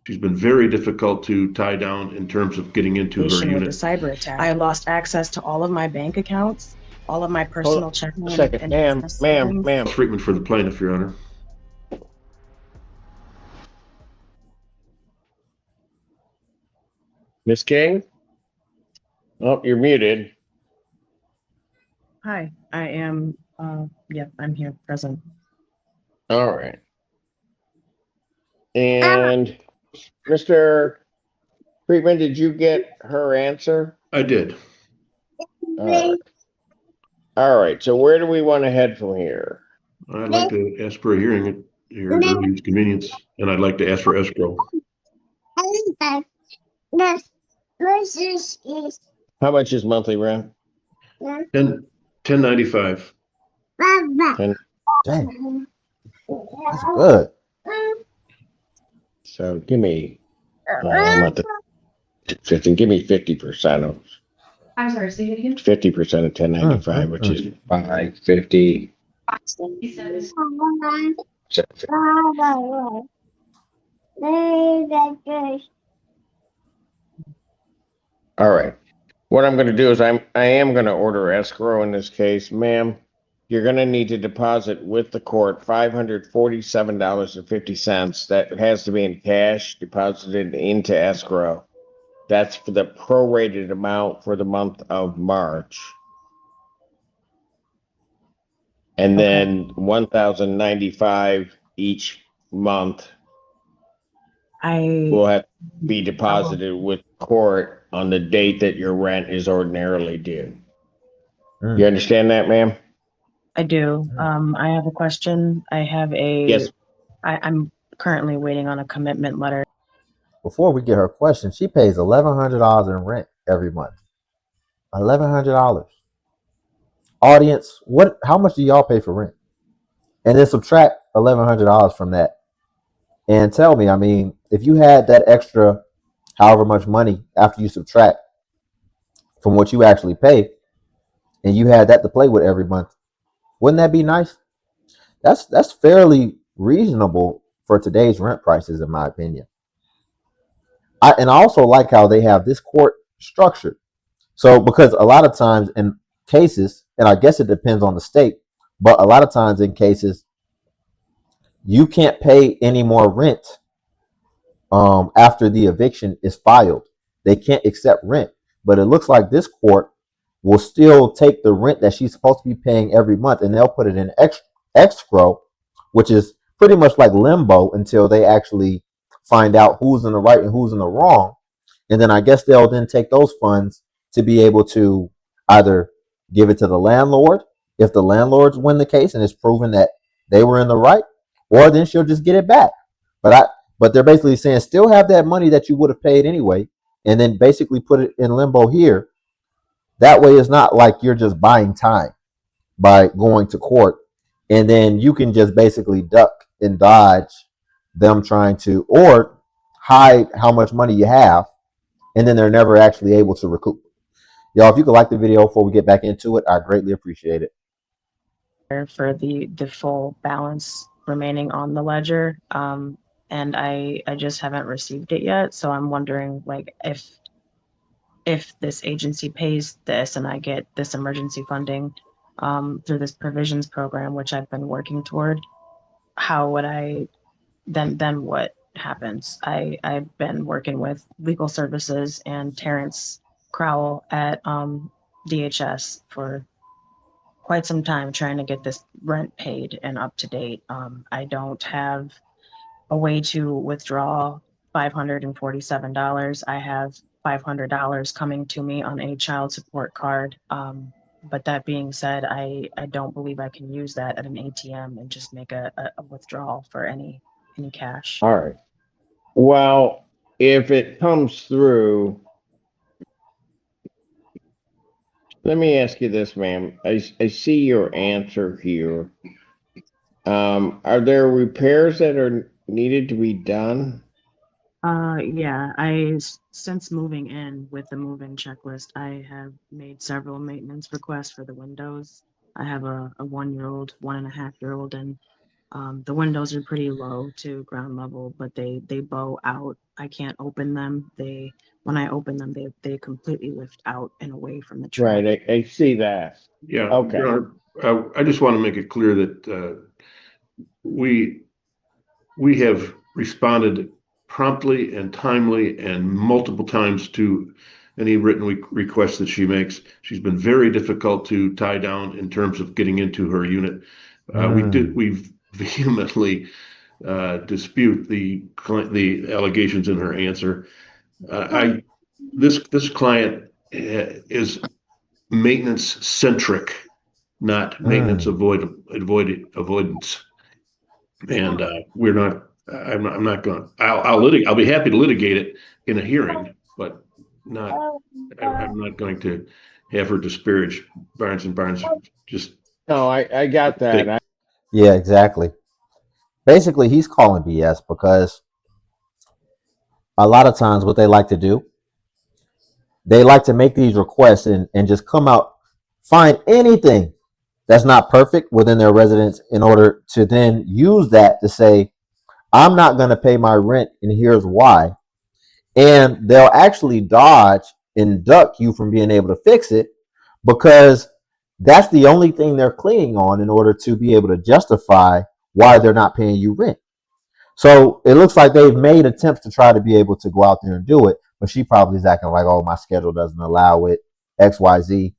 She's been very difficult to tie down in terms of getting into her With the unit. cyber attack, I lost access to all of my bank accounts, all of my Hold personal checking on a second, and ma'am, business ma'am, savings. ma'am. Treatment for the plaintiff, Your Honor. Miss King? Oh, you're muted. Hi, I am, yep, I'm here present. All right. And Mr. Friedman, did you get her answer? I did. All right. All right. So where do we want to head from here? I'd like to ask for a hearing at your earliest convenience, and I'd like to ask for escrow. How much is monthly rent? 1095. 10. Dang, that's good. So give me, I'm at the 15. Give me 50% of. I'm sorry, say it again. 50% of 1095, which is 550. He says, All right. What I'm going to do is I am going to order escrow in this case, ma'am. You're going to need to deposit with the court $547.50. That has to be in cash deposited into escrow. That's for the prorated amount for the month of March. And Okay. then 1,095 each month will have to be deposited with court on the date that your rent is ordinarily due. You understand that, ma'am? I do. I have a question. I have Yes. I'm currently waiting on a commitment letter. Before we get her question, she pays $1,100 in rent every month. $1,100. Audience, what? How much do y'all pay for rent? And then subtract $1,100 from that, and tell me. I mean, if you had that extra, however much money after you subtract from what you actually pay, and you had that to play with every month, wouldn't that be nice? That's fairly reasonable for today's rent prices, in my opinion. I also like how they have this court structured. So because a lot of times in cases, and I guess it depends on the state, but a lot of times in cases, you can't pay any more rent after the eviction is filed. They can't accept rent. But it looks like this court will still take the rent that she's supposed to be paying every month, and they'll put it in escrow, which is pretty much like limbo until they actually find out who's in the right and who's in the wrong. And then I guess they'll then take those funds to be able to either give it to the landlord if the landlords win the case and it's proven that they were in the right, or then she'll just get it back. But but they're basically saying still have that money that you would have paid anyway, and then basically put it in limbo here. That way, it's not like you're just buying time by going to court, and then you can just basically duck and dodge them trying to, or hide how much money you have, and then they're never actually able to recoup. Y'all, if you could like the video before we get back into it, I greatly appreciate it. For the full balance remaining on the ledger. And I just haven't received it yet. So I'm wondering like if this agency pays this and I get this emergency funding through this provisions program, which I've been working toward, how would I then what happens? I've been working with legal services and Terrence Crowell at DHS for quite some time trying to get this rent paid and up to date. I don't have a way to withdraw $547. I have $500 coming to me on a child support card. But that being said, I don't believe I can use that at an ATM and just make a withdrawal for any cash. All right. Well, if it comes through, let me ask you this, ma'am. I see your answer here. Are there repairs that are needed to be done? Yeah, since moving in with the move-in checklist, I have made several maintenance requests for the windows. I have a 1-year-old, 1.5-year-old, and The windows are pretty low to ground level, but they bow out. I can't open them. When I open them, they completely lift out and away from the trap. Right, I see that. Yeah. Okay. Your Honor, I just want to make it clear that we have responded promptly and timely and multiple times to any written requests that she makes. She's been very difficult to tie down in terms of getting into her unit. We vehemently dispute the allegations in her answer. This client is maintenance centric, not maintenance avoidance. And we're not. I'm not going. I'll be happy to litigate it in a hearing, but not. I'm not going to have her disparage Barnes and Barnes. Just No, I got that. Yeah, exactly. Basically, he's calling BS because a lot of times what they like to do, they like to make these requests and just come out, find anything that's not perfect within their residence in order to then use that to say, I'm not going to pay my rent, and here's why. And they'll actually dodge and duck you from being able to fix it because that's the only thing they're clinging on in order to be able to justify why they're not paying you rent. So it looks like they've made attempts to try to be able to go out there and do it, but she probably is acting like, oh, my schedule doesn't allow it, XYZ.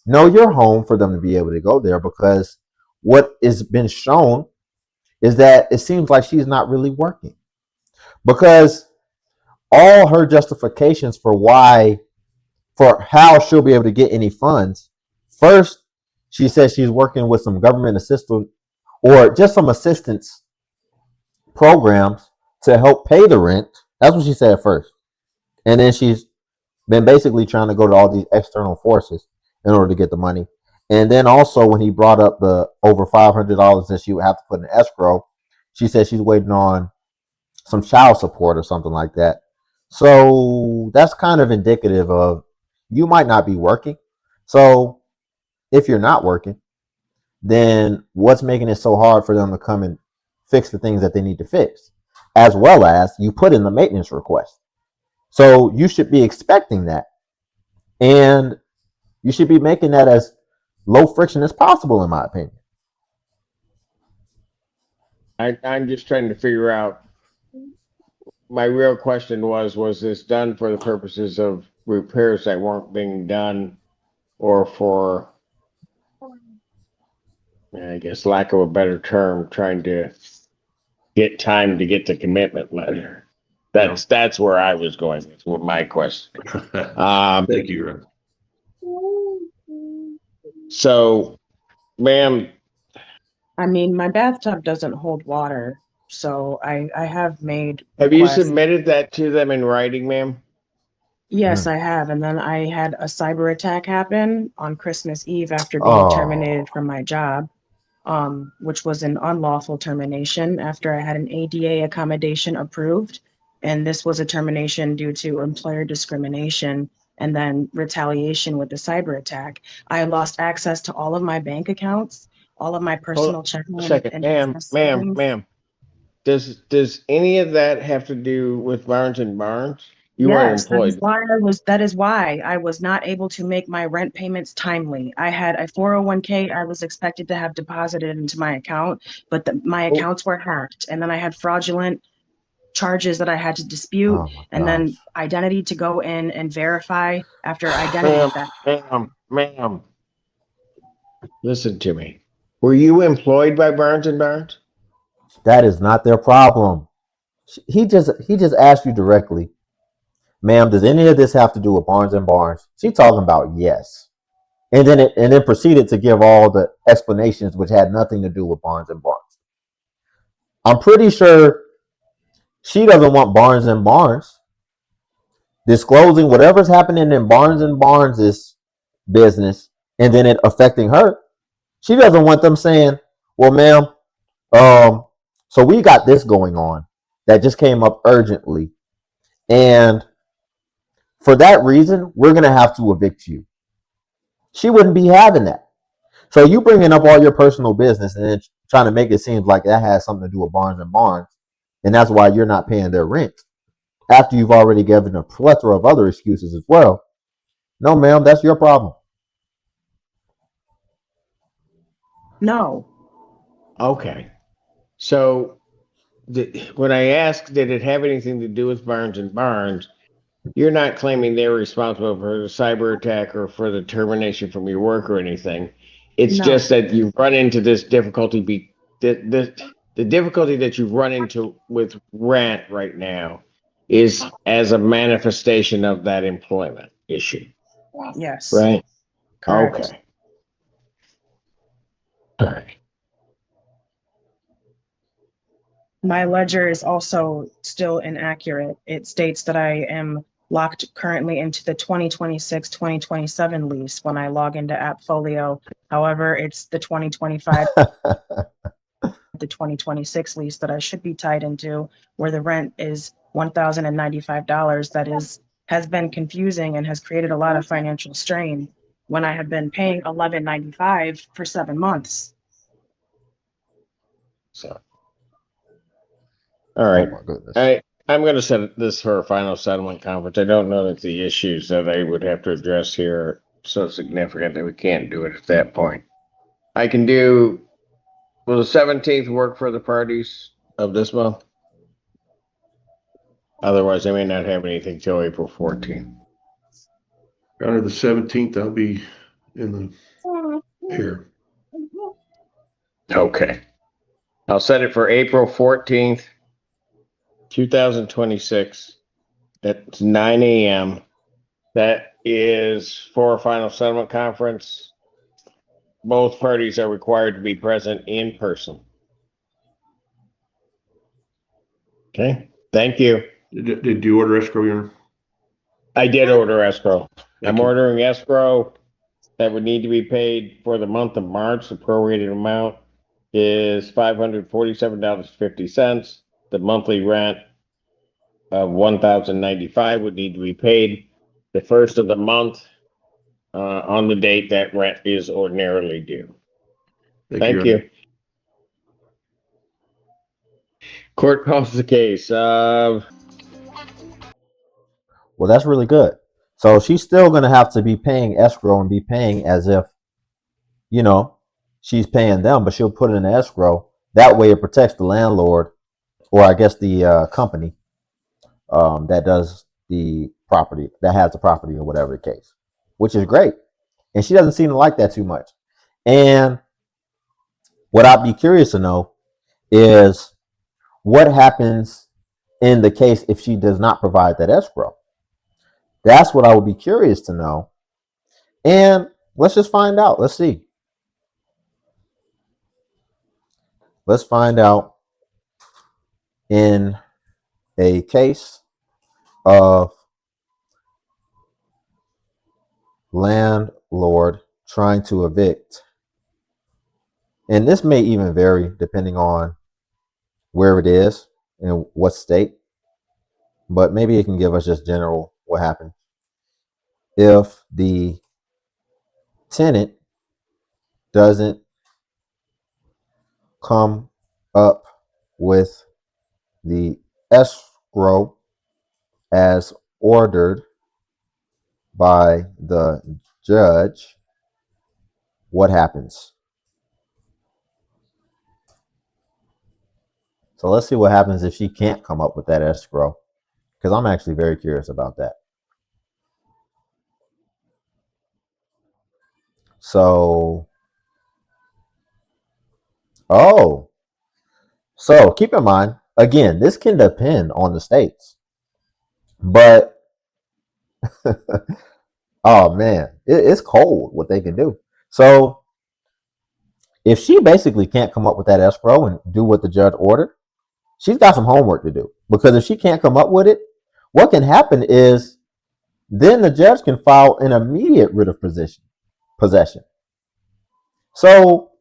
No, you're home for them to be able to go there because what has been shown is that it seems like she's not really working because all her justifications for how she'll be able to get any funds. First, she says she's working with some government assistance or just some assistance programs to help pay the rent. That's what she said at first. And then she's been basically trying to go to all these external forces in order to get the money. And then also when he brought up the over $500 that she would have to put in escrow, she said she's waiting on some child support or something like that. So that's kind of indicative of you might not be working. So if you're not working, then what's making it so hard for them to come and fix the things that they need to fix? As well as you put in the maintenance request. So you should be expecting that. And you should be making that as low friction as possible, in my opinion. I'm just trying to figure out. My real question was this done for the purposes of repairs that weren't being done or for, I guess, lack of a better term, trying to get time to get the commitment letter? That's where I was going with my question. thank you, Ron. So, ma'am, I mean, my bathtub doesn't hold water, so I have made have you requests. submitted that to them in writing, ma'am? Yes, I have. And then I had a cyber attack happen on Christmas Eve after being terminated from my job, which was an unlawful termination after I had an ADA accommodation approved. And this was a termination due to employer discrimination and then retaliation with the cyber attack. I lost access to all of my bank accounts, all of my personal checking A second, and ma'am, business savings. Does any of that have to do with Barnes and Barnes? You weren't Yes, employed. that is why I was not able to make my rent payments timely. I had a 401k I was expected to have deposited into my account, but my accounts were hacked. And then I had fraudulent charges that I had to dispute, and then identity to go in and verify after identity theft. Ma'am, listen to me. Were you employed by Barnes and Barnes? That is not their problem. He just asked you directly, ma'am, does any of this have to do with Barnes and Barnes? She talking about yes. And then proceeded to give all the explanations which had nothing to do with Barnes and Barnes. I'm pretty sure she doesn't want Barnes and Barnes disclosing whatever's happening in Barnes and Barnes' business and then it affecting her. She doesn't want them saying, well, ma'am, so we got this going on that just came up urgently. And for that reason, we're going to have to evict you. She wouldn't be having that. So you bringing up all your personal business and then trying to make it seem like that has something to do with Barnes and Barnes, and that's why you're not paying their rent after you've already given a plethora of other excuses as well. No, ma'am, that's your problem. No. Okay. So when I asked, did it have anything to do with Barnes and Barnes? You're not claiming they're responsible for the cyber attack or for the termination from your work or anything. It's No. just that you've run into this difficulty. The difficulty that you've run into with rent right now is as a manifestation of that employment issue, Yes. right? Correct. Okay. All right. My ledger is also still inaccurate. It states that I am locked currently into the 2026-2027 lease when I log into AppFolio. However, it's the 2025 the 2026 lease that I should be tied into, where the rent is $1,095. That has been confusing and has created a lot of financial strain when I have been paying $11.95 for 7 months. So, all right. Oh my goodness. I'm going to set this for a final settlement conference. I don't know that the issues that I would have to address here are so significant that we can't do it at that point. I can do, will the 17th work for the parties of this month? Otherwise, I may not have anything till April 14th. Your Honor, the 17th, I'll be in the air. Okay. I'll set it for April 14th, 2026 at 9 a.m. That is for a final settlement conference. Both parties are required to be present in person. Okay, thank you. Did you order escrow, Your Honor? I did order escrow. Thank I'm you. ordering escrow that would need to be paid for the month of March. The prorated amount is $547.50. The monthly rent of $1,095 would need to be paid the first of the month on the date that rent is ordinarily due. Thank Your Honor. you. Court calls the case. Well, that's really good. So she's still going to have to be paying escrow and be paying as if, you know, she's paying them, but she'll put it in escrow. That way it protects the landlord, or I guess the company that does the property, that has the property or whatever the case, which is great. And she doesn't seem to like that too much. And what I'd be curious to know is what happens in the case if she does not provide that escrow. That's what I would be curious to know. And let's just find out. Let's see. Let's find out in a case of landlord trying to evict. And this may even vary depending on where it is and what state. But maybe it can give us just general what happens if the tenant doesn't come up with the escrow as ordered by the judge. What happens? So let's see what happens if she can't come up with that escrow, because I'm actually very curious about that. So, so keep in mind, again, this can depend on the states, but oh man, it's cold what they can do. So if she basically can't come up with that escrow and do what the judge ordered, she's got some homework to do, because if she can't come up with it, what can happen is then the judge can file an immediate writ of possession. So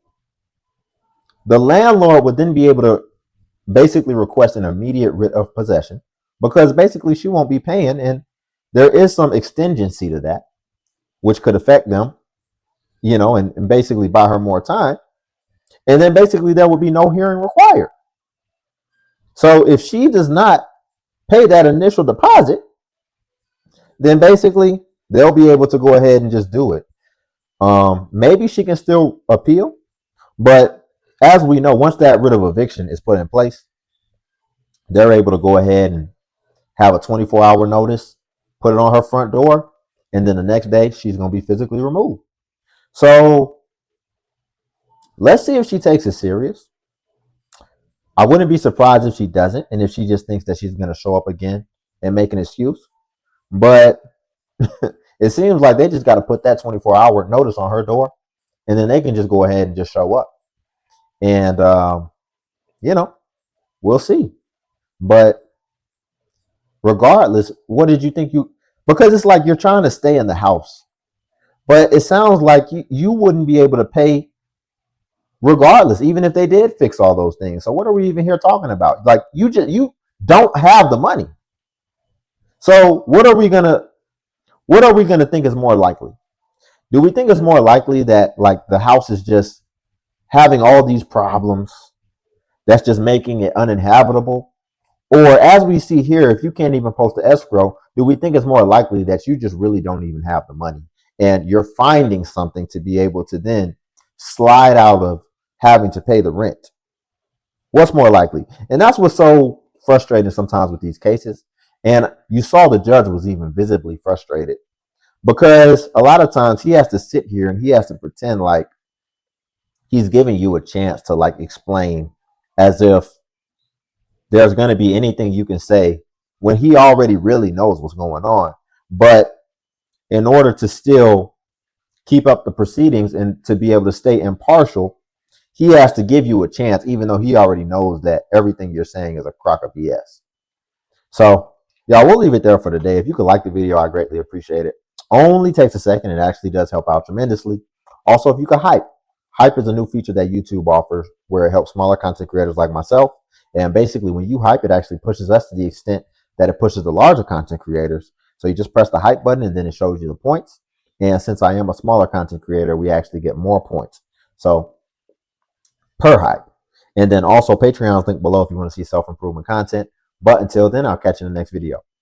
the landlord would then be able to basically request an immediate writ of possession, because basically she won't be paying, and there is some extingency to that, which could affect them, and basically buy her more time. And then basically there would be no hearing required. So if she does not pay that initial deposit, then basically they'll be able to go ahead and just do it. Maybe she can still appeal, but as we know, once that writ of eviction is put in place, they're able to go ahead and have a 24-hour notice, put it on her front door, and then the next day she's going to be physically removed. So let's see if she takes it serious. I wouldn't be surprised if she doesn't, and if she just thinks that she's going to show up again and make an excuse. But it seems like they just got to put that 24-hour notice on her door, and then they can just go ahead and just show up. And, we'll see. But regardless, what did you think because it's like you're trying to stay in the house, but it sounds like you wouldn't be able to pay regardless, even if they did fix all those things. So what are we even here talking about? Like you don't have the money. So what are we gonna think is more likely? Do we think it's more likely that like the house is just having all these problems that's just making it uninhabitable? Or as we see here, if you can't even post the escrow, do we think it's more likely that you just really don't even have the money and you're finding something to be able to then slide out of having to pay the rent? What's more likely? And that's what's so frustrating sometimes with these cases. And you saw the judge was even visibly frustrated because a lot of times he has to sit here and he has to pretend like he's giving you a chance to like explain as if there's going to be anything you can say when he already really knows what's going on. But in order to still keep up the proceedings and to be able to stay impartial, he has to give you a chance, even though he already knows that everything you're saying is a crock of BS. So, y'all, we'll leave it there for today. If you could like the video, I greatly appreciate it. Only takes a second. It actually does help out tremendously. Also, if you could hype. Hype is a new feature that YouTube offers where it helps smaller content creators like myself. And basically, when you hype, it actually pushes us to the extent that it pushes the larger content creators. So you just press the hype button and then it shows you the points. And since I am a smaller content creator, we actually get more points. So per hype. And then also Patreon's link below if you want to see self-improvement content. But until then, I'll catch you in the next video.